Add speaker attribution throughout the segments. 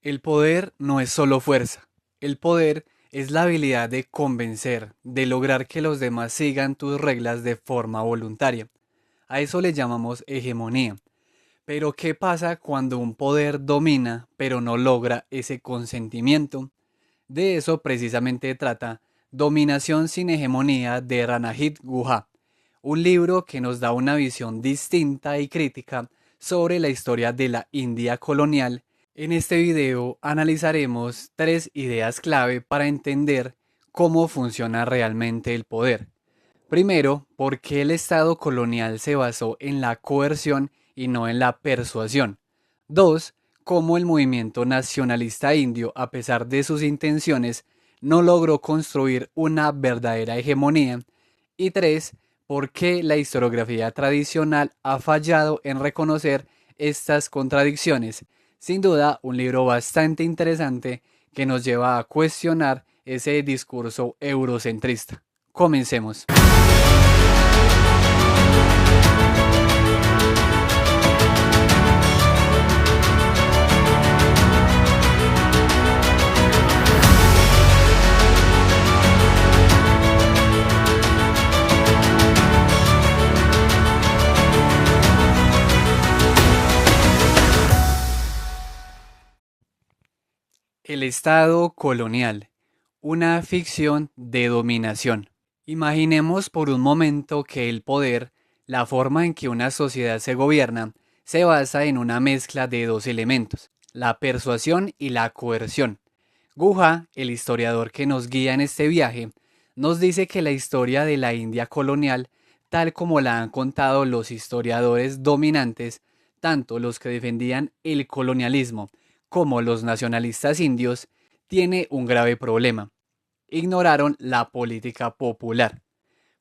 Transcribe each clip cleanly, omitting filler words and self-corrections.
Speaker 1: El poder no es solo fuerza. El poder es la habilidad de convencer, de lograr que los demás sigan tus reglas de forma voluntaria. A eso le llamamos hegemonía. Pero ¿qué pasa cuando un poder domina pero no logra ese consentimiento? De eso precisamente trata Dominación sin hegemonía de Ranajit Guha, un libro que nos da una visión distinta y crítica sobre la historia de la India colonial. En este video analizaremos tres ideas clave para entender cómo funciona realmente el poder. Primero, por qué el Estado colonial se basó en la coerción y no en la persuasión. Dos, cómo el movimiento nacionalista indio, a pesar de sus intenciones, no logró construir una verdadera hegemonía. Y tres, por qué la historiografía tradicional ha fallado en reconocer estas contradicciones. Sin duda, un libro bastante interesante que nos lleva a cuestionar ese discurso eurocentrista. Comencemos. El Estado colonial, una ficción de dominación. Imaginemos por un momento que el poder, la forma en que una sociedad se gobierna, se basa en una mezcla de dos elementos, la persuasión y la coerción. Guha, el historiador que nos guía en este viaje, nos dice que la historia de la India colonial, tal como la han contado los historiadores dominantes, tanto los que defendían el colonialismo como los nacionalistas indios, tiene un grave problema. Ignoraron la política popular.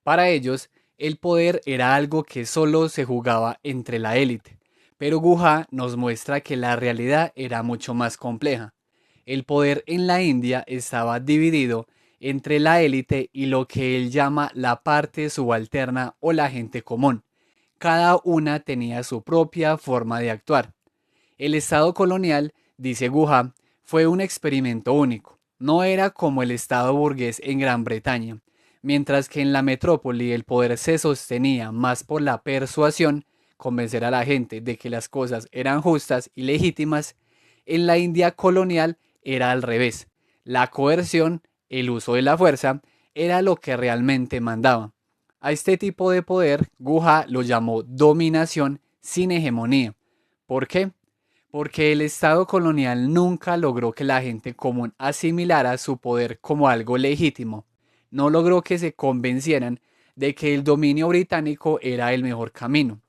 Speaker 1: Para ellos, el poder era algo que solo se jugaba entre la élite, pero Guha nos muestra que la realidad era mucho más compleja. El poder en la India estaba dividido entre la élite y lo que él llama la parte subalterna o la gente común. Cada una tenía su propia forma de actuar. El Estado colonial, dice Guha, fue un experimento único. No era como el Estado burgués en Gran Bretaña. Mientras que en la metrópoli el poder se sostenía más por la persuasión, convencer a la gente de que las cosas eran justas y legítimas, en la India colonial era al revés. La coerción, el uso de la fuerza, era lo que realmente mandaba. A este tipo de poder, Guha lo llamó dominación sin hegemonía. ¿Por qué? Porque el Estado colonial nunca logró que la gente común asimilara su poder como algo legítimo. No logró que se convencieran de que el dominio británico era el mejor camino.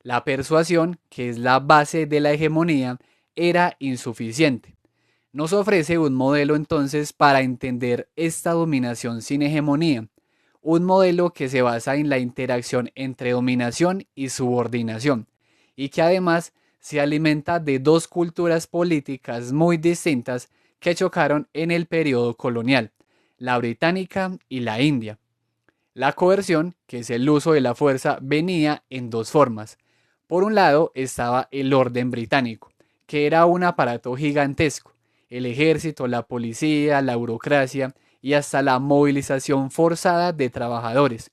Speaker 1: La persuasión, que es la base de la hegemonía, era insuficiente. Nos ofrece un modelo entonces para entender esta dominación sin hegemonía, un modelo que se basa en la interacción entre dominación y subordinación, y que además se alimenta de dos culturas políticas muy distintas que chocaron en el periodo colonial, la británica y la india. La coerción, que es el uso de la fuerza, venía en dos formas. Por un lado estaba el orden británico, que era un aparato gigantesco, el ejército, la policía, la burocracia y hasta la movilización forzada de trabajadores.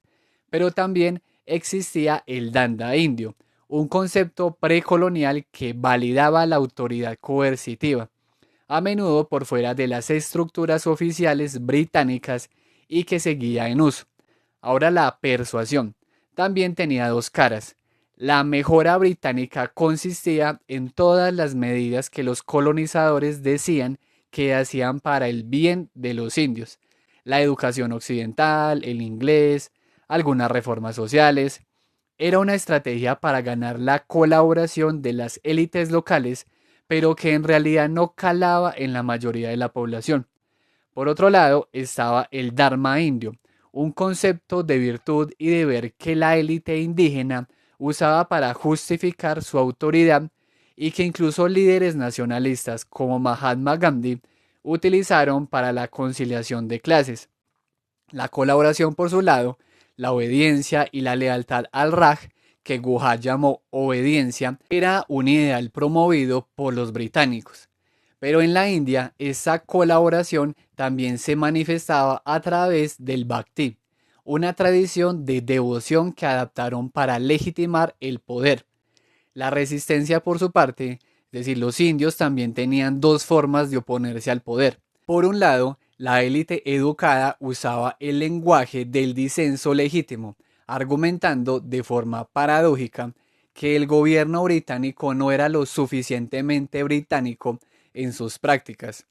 Speaker 1: Pero también existía el danda indio, un concepto precolonial que validaba la autoridad coercitiva, a menudo por fuera de las estructuras oficiales británicas y que seguía en uso. Ahora la persuasión también tenía dos caras. La mejora británica consistía en todas las medidas que los colonizadores decían que hacían para el bien de los indios. La educación occidental, el inglés, algunas reformas sociales. Era una estrategia para ganar la colaboración de las élites locales, pero que en realidad no calaba en la mayoría de la población. Por otro lado estaba el Dharma indio, un concepto de virtud y deber que la élite indígena usaba para justificar su autoridad y que incluso líderes nacionalistas como Mahatma Gandhi utilizaron para la conciliación de clases. La colaboración, por su lado, la obediencia y la lealtad al Raj, que Guha llamó obediencia, era un ideal promovido por los británicos. Pero en la India, esa colaboración también se manifestaba a través del Bhakti, una tradición de devoción que adaptaron para legitimar el poder. La resistencia, por su parte, es decir, los indios también tenían dos formas de oponerse al poder. Por un lado, la élite educada usaba el lenguaje del disenso legítimo, argumentando de forma paradójica que el gobierno británico no era lo suficientemente británico en sus prácticas.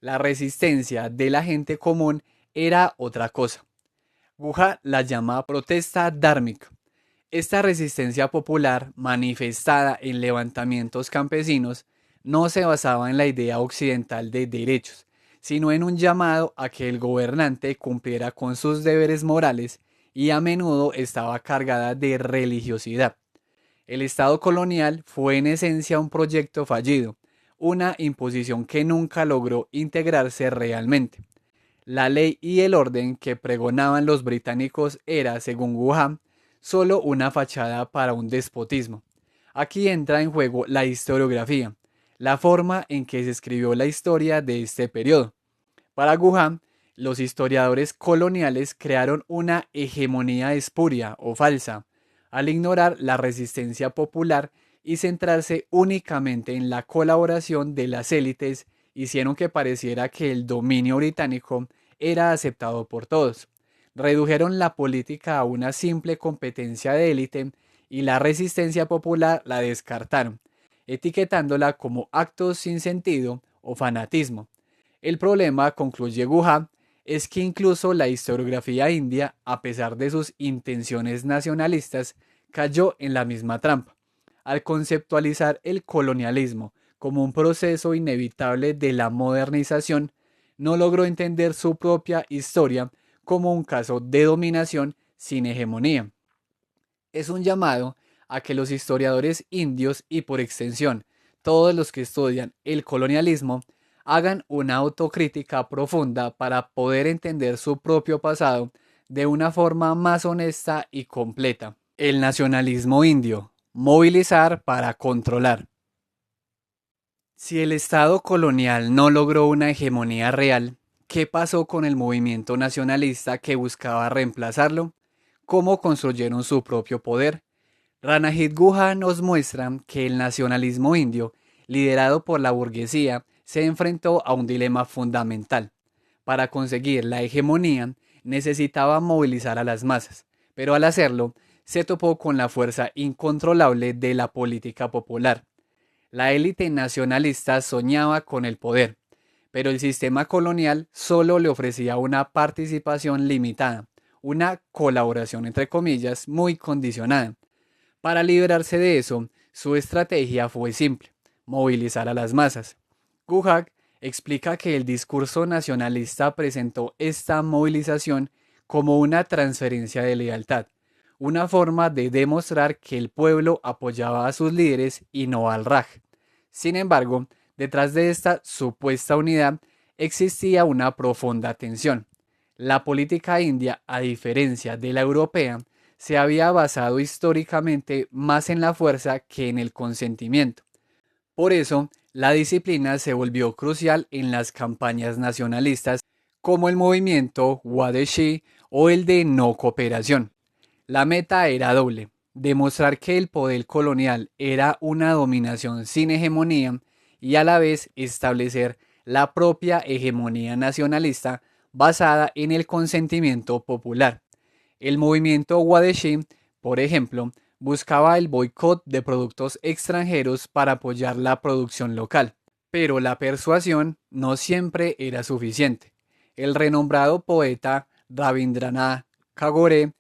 Speaker 1: La resistencia de la gente común era otra cosa. Guja la llama protesta dármica. Esta resistencia popular, manifestada en levantamientos campesinos, no se basaba en la idea occidental de derechos, sino en un llamado a que el gobernante cumpliera con sus deberes morales y a menudo estaba cargada de religiosidad. El Estado colonial fue en esencia un proyecto fallido, una imposición que nunca logró integrarse realmente. La ley y el orden que pregonaban los británicos era, según Wuhan, solo una fachada para un despotismo. Aquí entra en juego la historiografía, la forma en que se escribió la historia de este periodo. Para Wuhan, los historiadores coloniales crearon una hegemonía espuria o falsa, al ignorar la resistencia popular y centrarse únicamente en la colaboración de las élites, hicieron que pareciera que el dominio británico era aceptado por todos. Redujeron la política a una simple competencia de élite y la resistencia popular la descartaron, etiquetándola como actos sin sentido o fanatismo. El problema, concluye Guha, es que incluso la historiografía india, a pesar de sus intenciones nacionalistas, cayó en la misma trampa. Al conceptualizar el colonialismo como un proceso inevitable de la modernización, no logró entender su propia historia como un caso de dominación sin hegemonía. Es un llamado a que los historiadores indios y por extensión todos los que estudian el colonialismo hagan una autocrítica profunda para poder entender su propio pasado de una forma más honesta y completa. El nacionalismo indio. Movilizar para controlar. Si el Estado colonial no logró una hegemonía real, ¿qué pasó con el movimiento nacionalista que buscaba reemplazarlo? ¿Cómo construyeron su propio poder? Ranajit Guha nos muestra que el nacionalismo indio, liderado por la burguesía, se enfrentó a un dilema fundamental. Para conseguir la hegemonía, necesitaba movilizar a las masas, pero al hacerlo, se topó con la fuerza incontrolable de la política popular. La élite nacionalista soñaba con el poder, pero el sistema colonial solo le ofrecía una participación limitada, una colaboración entre comillas muy condicionada. Para librarse de eso, su estrategia fue simple: movilizar a las masas. Guhak explica que el discurso nacionalista presentó esta movilización como una transferencia de lealtad, una forma de demostrar que el pueblo apoyaba a sus líderes y no al Raj. Sin embargo, detrás de esta supuesta unidad existía una profunda tensión. La política india, a diferencia de la europea, se había basado históricamente más en la fuerza que en el consentimiento. Por eso, la disciplina se volvió crucial en las campañas nacionalistas como el movimiento Swadeshi o el de no cooperación. La meta era doble: demostrar que el poder colonial era una dominación sin hegemonía y a la vez establecer la propia hegemonía nacionalista basada en el consentimiento popular. El movimiento Swadeshi, por ejemplo, buscaba el boicot de productos extranjeros para apoyar la producción local, pero la persuasión no siempre era suficiente. El renombrado poeta Rabindranath Tagore,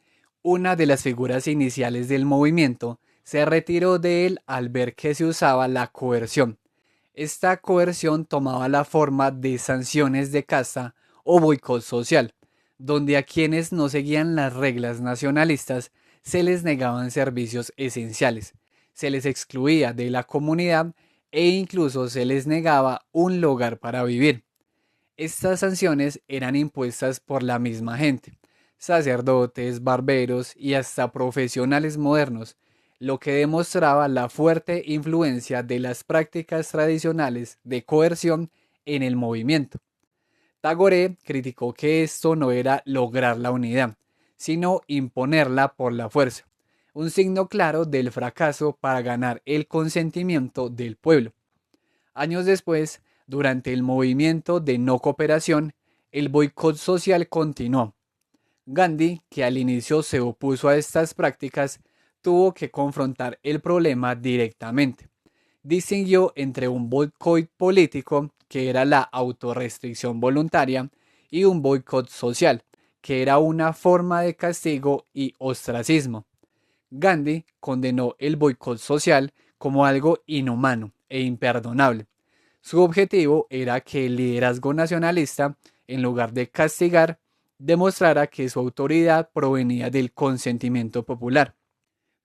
Speaker 1: una de las figuras iniciales del movimiento, se retiró de él al ver que se usaba la coerción. Esta coerción tomaba la forma de sanciones de casta o boicot social, donde a quienes no seguían las reglas nacionalistas se les negaban servicios esenciales, se les excluía de la comunidad e incluso se les negaba un lugar para vivir. Estas sanciones eran impuestas por la misma gente: sacerdotes, barberos y hasta profesionales modernos. lo que demostraba la fuerte influencia de las prácticas tradicionales de coerción en el movimiento. Tagore criticó que esto no era lograr la unidad, sino imponerla por la fuerza, un signo claro del fracaso para ganar el consentimiento del pueblo. Años después, durante el movimiento de no cooperación, el boicot social continuó. Gandhi, que al inicio se opuso a estas prácticas, tuvo que confrontar el problema directamente. Distinguió entre un boicot político, que era la autorrestricción voluntaria, y un boicot social, que era una forma de castigo y ostracismo. Gandhi condenó el boicot social como algo inhumano e imperdonable. Su objetivo era que el liderazgo nacionalista, en lugar de castigar, demostrara que su autoridad provenía del consentimiento popular.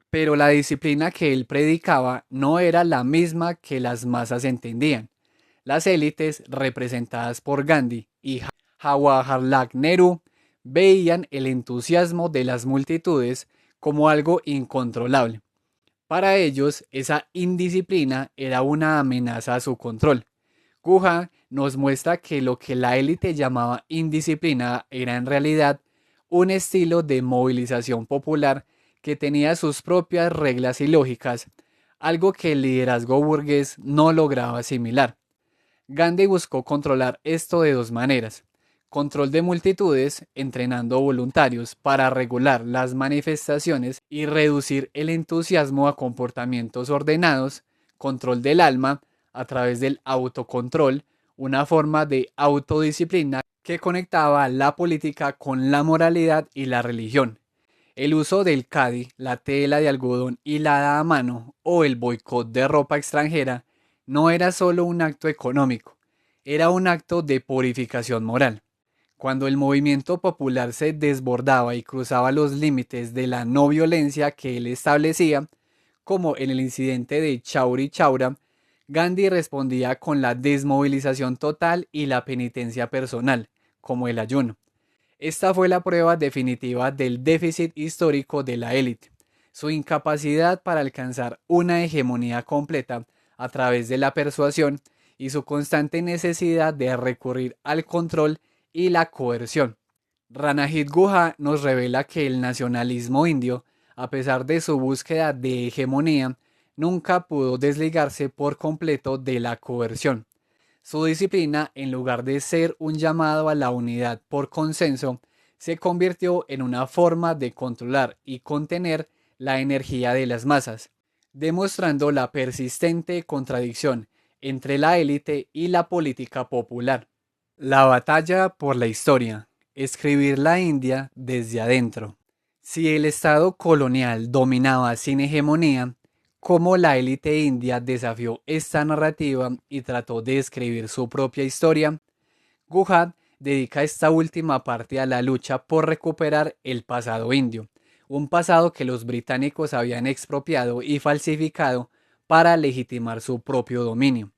Speaker 1: Pero la disciplina que él predicaba no era la misma que las masas entendían. Las élites, representadas por Gandhi y Jawaharlal Nehru, veían el entusiasmo de las multitudes como algo incontrolable. Para ellos, esa indisciplina era una amenaza a su control. Guha nos muestra que lo que la élite llamaba indisciplina era en realidad un estilo de movilización popular que tenía sus propias reglas y lógicas, algo que el liderazgo burgués no lograba asimilar. Gandhi buscó controlar esto de dos maneras: control de multitudes, entrenando voluntarios para regular las manifestaciones y reducir el entusiasmo a comportamientos ordenados; control del alma, a través del autocontrol, una forma de autodisciplina que conectaba la política con la moralidad y la religión. El uso del khadi, la tela de algodón hilada a mano, o el boicot de ropa extranjera no era solo un acto económico, era un acto de purificación moral. Cuando el movimiento popular se desbordaba y cruzaba los límites de la no violencia que él establecía, como en el incidente de Chauri Chaura, Gandhi respondía con la desmovilización total y la penitencia personal, como el ayuno. Esta fue la prueba definitiva del déficit histórico de la élite, su incapacidad para alcanzar una hegemonía completa a través de la persuasión y su constante necesidad de recurrir al control y la coerción. Ranajit Guha nos revela que el nacionalismo indio, a pesar de su búsqueda de hegemonía, nunca pudo desligarse por completo de la coerción. Su disciplina, en lugar de ser un llamado a la unidad por consenso, se convirtió en una forma de controlar y contener la energía de las masas, demostrando la persistente contradicción entre la élite y la política popular. La batalla por la historia. Escribir la India desde adentro. Si el Estado colonial dominaba sin hegemonía, cómo la élite india desafió esta narrativa y trató de escribir su propia historia. Guha dedica esta última parte a la lucha por recuperar el pasado indio, un pasado que los británicos habían expropiado y falsificado para legitimar su propio dominio.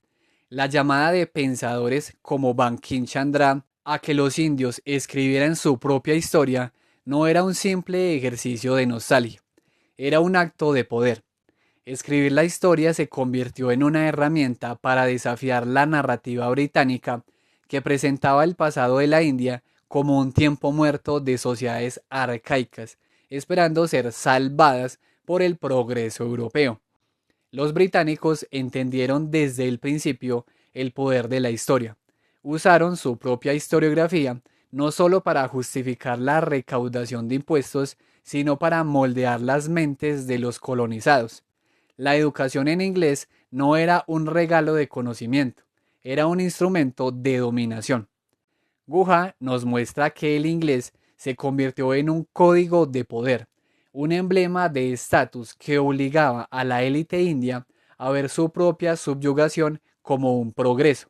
Speaker 1: La llamada de pensadores como Bankim Chandra a que los indios escribieran su propia historia no era un simple ejercicio de nostalgia, era un acto de poder. Escribir la historia se convirtió en una herramienta para desafiar la narrativa británica que presentaba el pasado de la India como un tiempo muerto de sociedades arcaicas, esperando ser salvadas por el progreso europeo. Los británicos entendieron desde el principio el poder de la historia. Usaron su propia historiografía no solo para justificar la recaudación de impuestos, sino para moldear las mentes de los colonizados. La educación en inglés no era un regalo de conocimiento, era un instrumento de dominación. Guha nos muestra que el inglés se convirtió en un código de poder, un emblema de estatus que obligaba a la élite india a ver su propia subyugación como un progreso.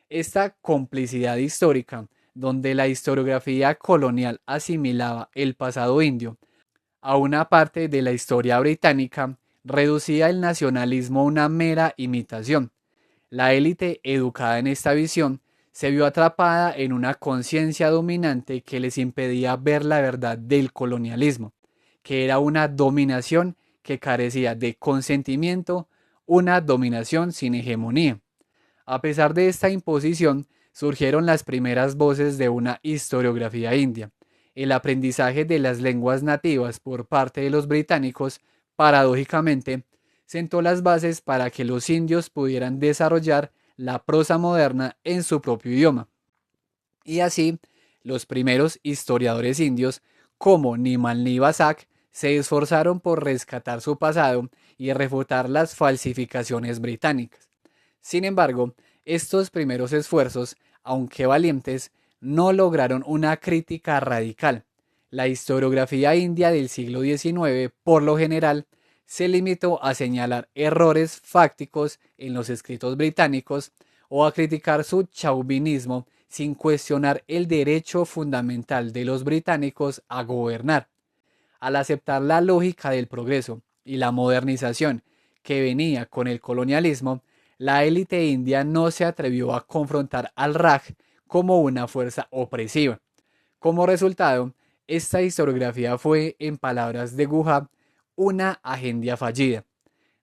Speaker 1: Esta complicidad histórica, donde la historiografía colonial asimilaba el pasado indio a una parte de la historia británica, reducía el nacionalismo a una mera imitación. La élite educada en esta visión se vio atrapada en una conciencia dominante que les impedía ver la verdad del colonialismo, que era una dominación que carecía de consentimiento, una dominación sin hegemonía. A pesar de esta imposición, surgieron las primeras voces de una historiografía india. El aprendizaje de las lenguas nativas por parte de los británicos, paradójicamente, sentó las bases para que los indios pudieran desarrollar la prosa moderna en su propio idioma. Y así, los primeros historiadores indios, como Nimal Ni Basak, se esforzaron por rescatar su pasado y refutar las falsificaciones británicas. Sin embargo, estos primeros esfuerzos, aunque valientes, no lograron una crítica radical. La historiografía india del siglo XIX, por lo general, se limitó a señalar errores fácticos en los escritos británicos o a criticar su chauvinismo sin cuestionar el derecho fundamental de los británicos a gobernar. Al aceptar la lógica del progreso y la modernización que venía con el colonialismo, la élite india no se atrevió a confrontar al Raj como una fuerza opresiva. Como resultado, esta historiografía fue, en palabras de Guha, una agencia fallida.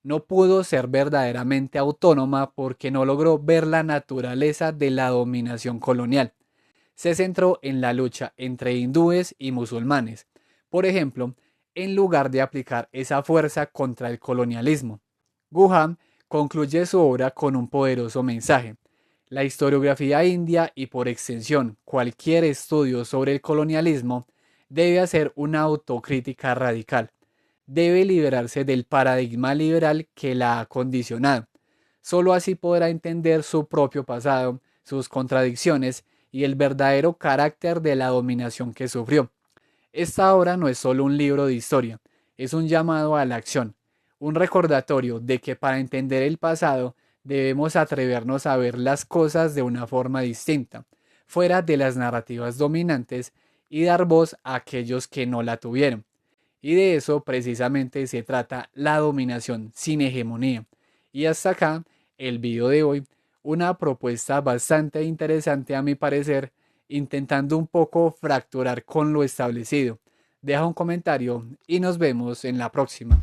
Speaker 1: No pudo ser verdaderamente autónoma porque no logró ver la naturaleza de la dominación colonial. Se centró en la lucha entre hindúes y musulmanes, por ejemplo, en lugar de aplicar esa fuerza contra el colonialismo. Guha concluye su obra con un poderoso mensaje. La historiografía india y por extensión cualquier estudio sobre el colonialismo debe hacer una autocrítica radical. Debe liberarse del paradigma liberal que la ha condicionado. Solo así podrá entender su propio pasado, sus contradicciones y el verdadero carácter de la dominación que sufrió. Esta obra no es solo un libro de historia, es un llamado a la acción, un recordatorio de que para entender el pasado debemos atrevernos a ver las cosas de una forma distinta, fuera de las narrativas dominantes y dar voz a aquellos que no la tuvieron. Y de eso precisamente se trata la dominación sin hegemonía. Y hasta acá el video de hoy, una propuesta bastante interesante a mi parecer, intentando un poco fracturar con lo establecido. Deja un comentario y nos vemos en la próxima.